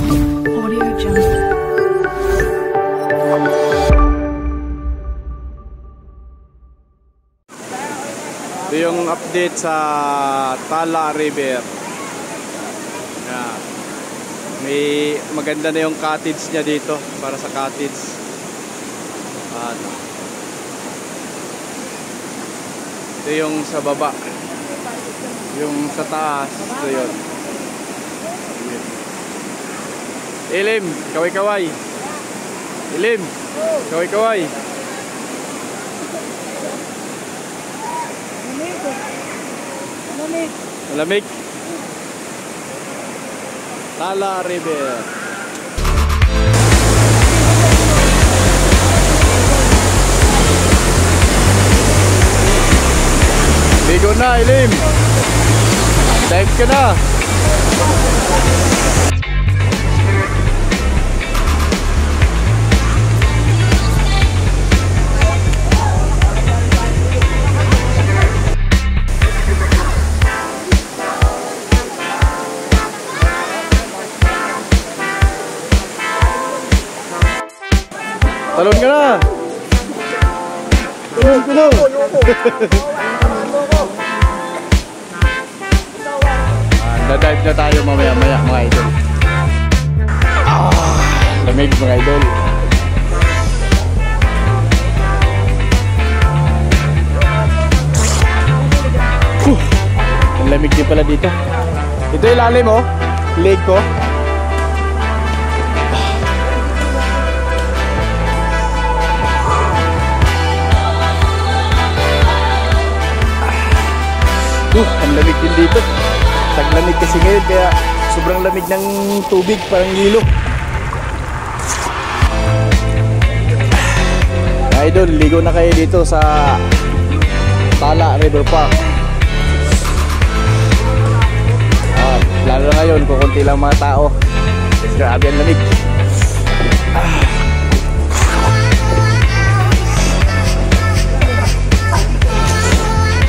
Audio Jungle. Ito yung update sa Tala River. Yan. May maganda na yung cottage niya dito para sa cottage. Ito yung sa baba. Yung sa taas. Ito yun. Ilim, kaway-kaway. Ilim, kaway-kaway. Malamig. Tala River. Ligo na, Ilim. Dive ka na. Talon ka na! Talon ka na! Nadive na tayo mamaya-maya mga idol. Lamig mga idol. Ang lamig din pala dito. Ito yung ilalim oh. Leg ko. Ang lamig din dito. Taglamig kasi ngayon kaya sobrang lamig ng tubig, parang hilo. Idol, ligo na kayo dito sa Tala River Park. Lalo na ngayon, kukunti lang mga tao. Grabe ang lamig.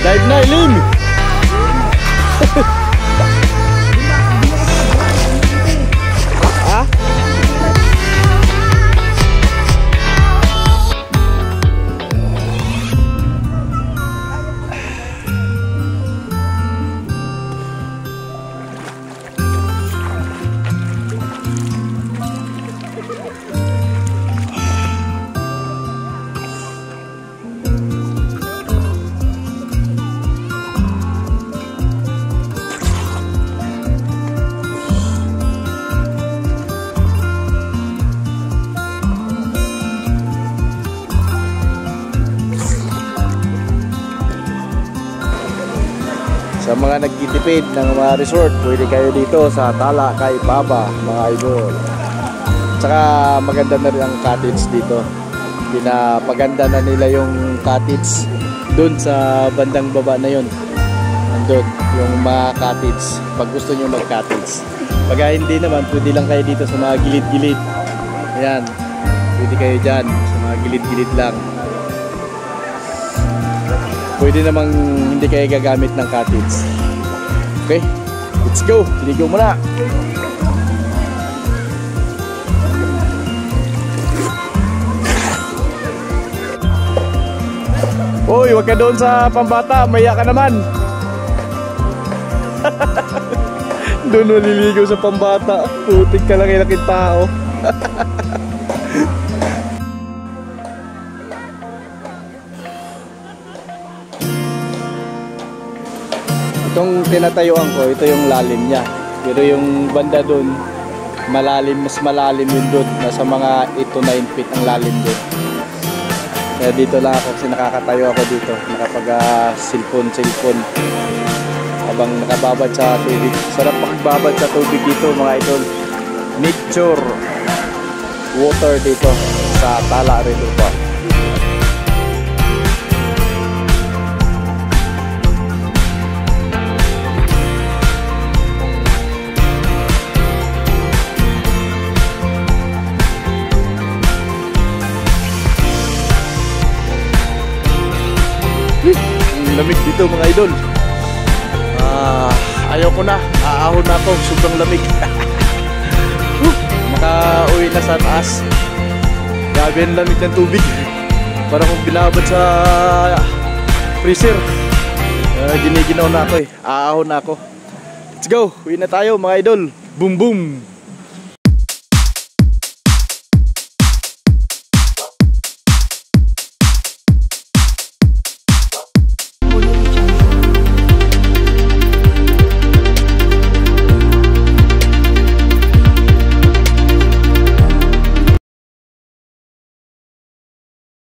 Dive na, Ilim! Sa mga nagtitipid ng mga resort, pwede kayo dito sa Tala kay Baba mga idol. Tsaka maganda na rin ang cottage dito. Pinapaganda na nila yung cottage doon sa bandang baba na yun. Nandun yung mga cottage pag gusto nyo mag cottage. Pag hindi naman, pwede lang kayo dito sa mga gilid-gilid. Ayan, pwede kayo dyan sa mga gilid-gilid lang. Pwede namang hindi kayo gagamit ng cottage. Okay, let's go. Ligo mo na. Uy, wag ka doon sa pambata. Maya ka naman. Doon naliligo sa pambata. Putik ka lang ilaking tao. Itong tinatayuan ko, ito yung lalim niya. Pero yung banda doon, malalim, mas malalim yun doon. Nasa mga 8 to 9 feet ang lalim doon. Kaya dito lang ako kasi nakakatayo ako dito. Nakapag-silpon habang nakababad sa tubig. Sarap magbabad sa tubig dito mga idol. Nature water dito sa Tala River Park. Lamig dito mga idol. Ayaw ko na, aahon na ako, sobrang lamig. nasa taas. Grabe ang lamig ng tubig. Parang kung binabad sa freezer. Giniginaw na ako eh. Aahon na ako. Let's go. Uwi na tayo mga idol. Boom boom.